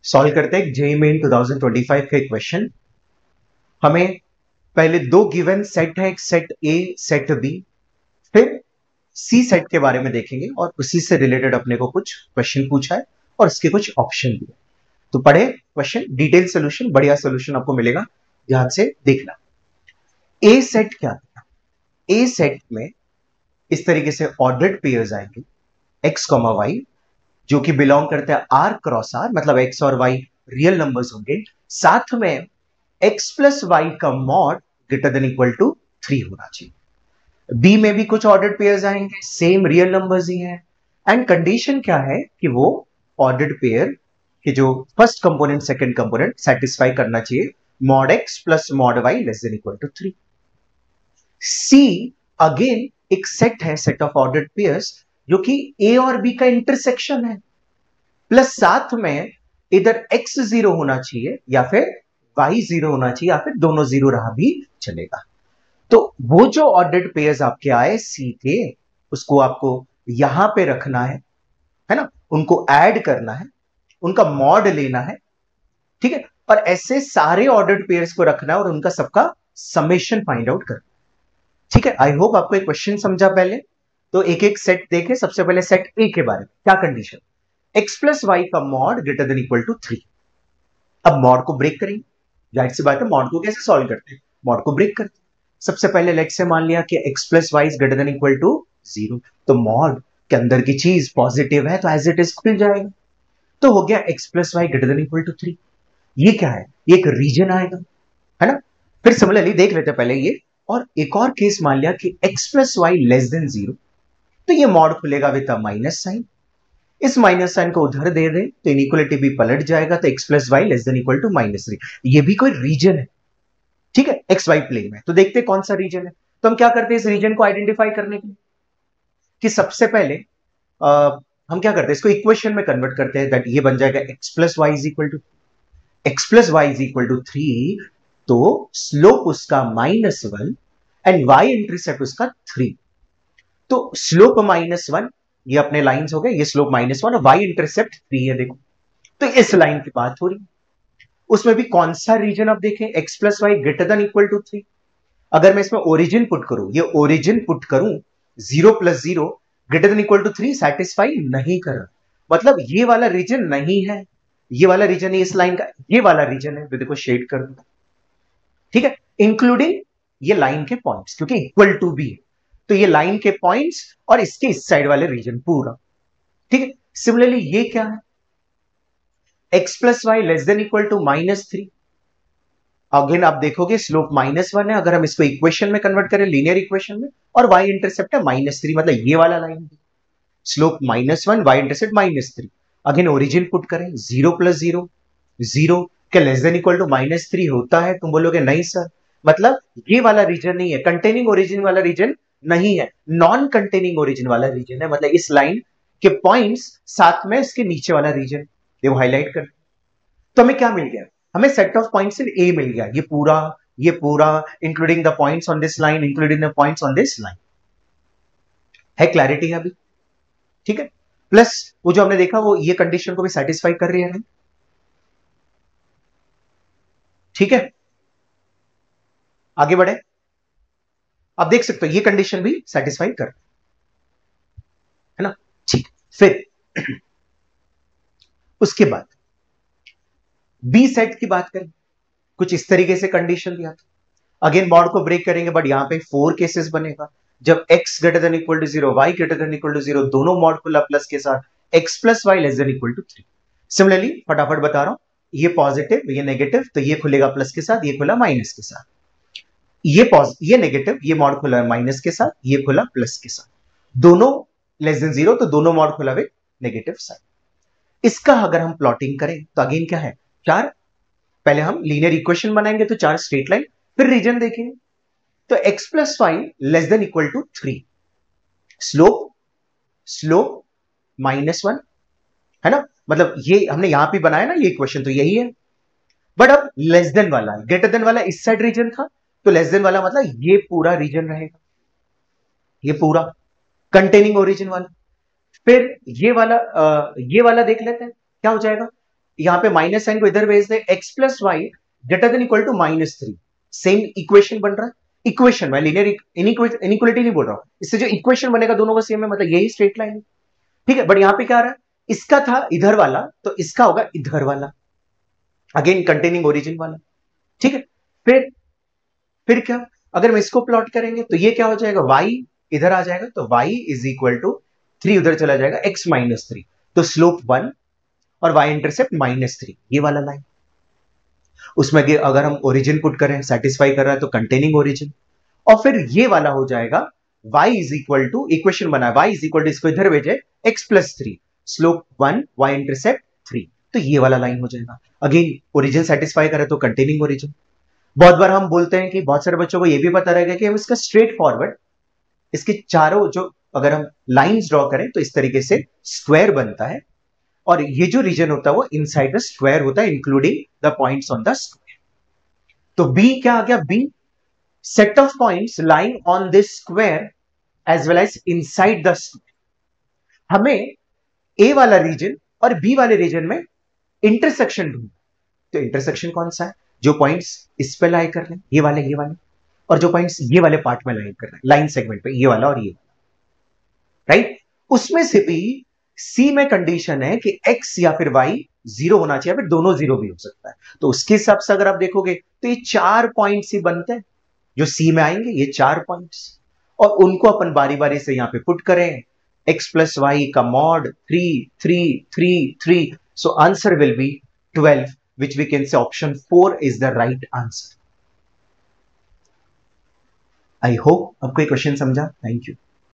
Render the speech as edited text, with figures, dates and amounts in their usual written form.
Solve करते हैं JEE main 2025 का क्वेश्चन। हमें पहले दो गिवन सेट है, एक सेट ए सेट बी, फिर सी सेट के बारे में देखेंगे और उसी से रिलेटेड अपने को कुछ क्वेश्चन पूछा है और इसके कुछ ऑप्शन भी है। तो पढ़े क्वेश्चन, डिटेल सोल्यूशन, बढ़िया सोल्यूशन आपको मिलेगा, ध्यान से देखना। ए सेट क्या था? ए सेट में इस तरीके से ऑर्डर्ड पेयर्स आएंगे एक्स कॉमा वाई, जो कि बिलोंग करते हैं आर क्रॉस आर, मतलब एक्स और वाई रियल नंबर्स होंगे, साथ में एक्स प्लस वाई का mod greater than equal to 3 होना चाहिए। बी में भी कुछ ऑर्डर्ड पेयर्स आएंगे, सेम रियल नंबर्स ही हैं, एंड कंडीशन क्या है कि वो ऑर्डर्ड पेयर कि जो first component second component satisfy करना चाहिए, mod x plus mod y less than equal to 3। C again एक सेट है, सेट ऑफ ऑर्डर्ड पेयर्स, जो कि ए और बी का इंटरसेक्शन है, प्लस साथ में इधर एक्स 0 होना चाहिए या फिर वाई 0 होना चाहिए, या फिर दोनों 0 रहा भी चलेगा। तो वो जो ऑर्डर्ड पेयर्स आपके आए सी के, उसको आपको यहां पे रखना है ना, उनको ऐड करना है, उनका मॉड लेना है, ठीक है, और ऐसे सारे ऑर्डर्ड पेयर्स को रखना है और उनका सबका समेशन फाइंड आउट करना, ठीक है। आई होप आपको एक क्वेश्चन समझा। पहले तो एक एक सेट देखे। सबसे पहले सेट ए के बारे में क्या कंडीशन, एक्स प्लस वाई का mod greater than equal to 3। अब मॉड को ब्रेक करेंगे, जाहिर सी बात है, मॉड को कैसे सॉल्व करते हैं, मॉड को ब्रेक करते हैं। सबसे पहले लेट से मान लिया कि x plus y greater than equal to 0, तो मॉड के अंदर की चीज पॉजिटिव है तो एज इट इज खुल जाएगा, तो हो गया x plus y greater than equal to 3। ये क्या है, ये एक रीजन आएगा, है ना। फिर सिमिलरली देख लेते हैं पहले ये, और एक और केस मान लिया कि x plus y less than 0, तो ये मॉड खुलेगा विद माइनस साइन, इस माइनस साइन को उधर दे दे तो इनइक्वालिटी भी पलट जाएगा, तो x plus y less than equal to -3। ये भी कोई रीजन है, ठीक है, एक्स वाई प्लेन में। तो देखते कौन सा रीजन है। तो हम क्या करते हैं इस रीजन को आइडेंटिफाई करने के लिए, कि सबसे पहले हम क्या करते हैं, इसको इक्वेशन में कन्वर्ट करते हैं, दैट ये बन जाएगा x plus y is equal to 3, तो स्लोप उसका -1 एंड वाई इंटरसेप्ट उसका 3। तो स्लोप -1, ये अपने लाइंस हो गए, ये स्लोप -1 और वाई इंटरसेप्ट 3 है, देखो। तो इस लाइन की बात हो रही है, उसमें भी कौन सा रीजन आप देखें, x plus y greater than equal to 3। अगर मैं इसमें ओरिजिन पुट करूं, ये ओरिजिन पुट करूं, 0 + 0 greater than equal to 3 satisfy नहीं कर रहा, मतलब ये वाला रीजन नहीं है, ये वाला रीजन है इस लाइन का, ये वाला रीजन है, तो देखो शेड कर दूंगा, ठीक है, इंक्लूडिंग ये लाइन के पॉइंट्स, क्योंकि इक्वल टू भी है, तो ये लाइन के पॉइंट्स और इसके इस साइड वाले रीजन पूरा, ठीक है। सिमिलरली ये क्या है, x plus y less than equal to -3। Again आप देखोगे स्लोप -1 है, अगर हम इसको इक्वेशन में कन्वर्ट करें, लीनियर इक्वेशन में, और वाई इंटरसेप्ट है -3, मतलब ये वाला line, slope -1 y intercept -3। Again origin put करें, 0 + 0 0 क्या लेस देन इक्वल टू -3 होता है, तुम बोलोगे नहीं सर, मतलब ये वाला रीजन नहीं है, कंटेनिंग ओरिजिन वाला रीजन नहीं है, नॉन कंटेनिंग ओरिजिन वाला रीजन है, मतलब इस लाइन के पॉइंट्स साथ में इसके नीचे वाला रीजन, ये हाईलाइट कर। तो हमें क्या मिल गया, हमें सेट ऑफ पॉइंट्स सिर्फ ए मिल गया, ये पूरा including the points on this line, including the points on this line, है क्लैरिटी है अभी, ठीक है। प्लस वो जो हमने देखा वो ये कंडीशन को भी सेटिस्फाई कर रही है, ठीक है। आगे बढ़े, आप देख सकते हो ये कंडीशन भी सेटिस्फाई कर, है ना, ठीक। फिर उसके बाद बी सेट की बात करें, कुछ इस तरीके से कंडीशन दिया था, अगेन मॉड को ब्रेक करेंगे, बट यहां पे 4 केसेस बनेगा, जब x greater than equal to 0, y greater than equal to 0, दोनों मॉड खुला प्लस के साथ, x plus y less than equal to 3। Similarly फटाफट बता रहा हूं, ये पॉजिटिव ये नेगेटिव, तो ये खुलेगा प्लस के साथ, ये खुला माइनस के साथ, ये नेगेटिव, ये मॉड खुला माइनस के साथ, ये खुला प्लस के साथ, दोनों लेस देन 0, तो दोनों मॉड खुला विद नेगेटिव साइन। इसका अगर हम प्लॉटिंग करें तो अगेन क्या है, 4, पहले हम लीनियर इक्वेशन बनाएंगे तो 4 स्ट्रेट लाइन, फिर रीजन देखेंगे, तो x plus y less than equal to 3, slope -1, है ना, मतलब ये हमने यहां पे बनाया ना, ये इक्वेशन तो यही है, बट अब लेस देन वाला, ग्रेटर देन वाला इस साइड रीजन था, तो लेस देन वाला मतलब ये पूरा रीजन रहेगा, ये पूरा कंटेनिंग ओरिजिन वाला। फिर ये वाला देख लेते हैं क्या हो जाएगा, यहां पे माइनस साइन को इधर भेज दे, x plus y greater than equal to -3, same equation बन रहा है। इक्वेशन, मैं लीनियर इनइक्वालिटी नहीं बोल रहा हूं, इससे जो इक्वेशन बनेगा दोनों का सेम है, मतलब यही स्ट्रेट लाइन है, ठीक है। बट यहां पे क्या आ रहा है, इसका था इधर वाला तो इसका होगा इधर वाला, अगेन कंटेनिंग ओरिजिन वाला, ठीक है। फिर क्या, अगर हम इसको प्लॉट करेंगे तो ये क्या हो जाएगा, y इधर आ जाएगा तो y इज इक्वल टू 3 उधर चला जाएगा, x -3, तो स्लोप 1 और y इंटरसेप्ट -3, ये वाला लाइन। उसमें अगर हम ओरिजिन पुट करें, सेटिस्फाई कर रहा है तो कंटेनिंग ओरिजिन, और फिर ये वाला हो जाएगा y is equal to, equation बना y इज इक्वल टू, इसको इधर भेजे x+3, स्लोप 1 y इंटरसेप्ट 3, तो ये वाला लाइन हो जाएगा। अगेन ओरिजिन सेटिस्फाई करे तो कंटेनिंग ओरिजिन। बहुत बार हम बोलते हैं कि बहुत सारे बच्चों को यह भी पता रहेगा कि हम इसका स्ट्रेट फॉरवर्ड, इसके चारों जो अगर हम लाइंस ड्रॉ करें तो इस तरीके से स्क्वायर बनता है, और ये जो रीजन होता है वो इनसाइड द स्क्वायर होता है, including the points on the square. तो बी क्या आ गया, B set of points lying on this square as well as inside the square. हमें ए वाला रीजन और बी वाले रीजन में इंटरसेक्शन ढूंढना, तो इंटरसेक्शन कौन सा है, जो पॉइंट्स इस पे लाई कर लें, ये वाले, और जो पॉइंट्स ये वाले पार्ट में लाई कर रहे हैं, लाइन सेगमेंट पे, ये वाला और ये वाला, राइट। उसमें से भी सी में कंडीशन है कि एक्स या फिर वाई 0 होना चाहिए, फिर दोनों 0 भी हो सकता है। तो उसके हिसाब से अगर आप देखोगे तो ये 4 पॉइंट्स ही बनते हैं जो सी में आएंगे, ये 4 पॉइंट्स, और उनको अपन बारी बारी से यहां पे पुट करें, x प्लस वाई का mod 3 3 3 3, so answer will be 12, which we can say option 4 is the right answer. I hope आपको ये क्वेश्चन समझा। Thank you.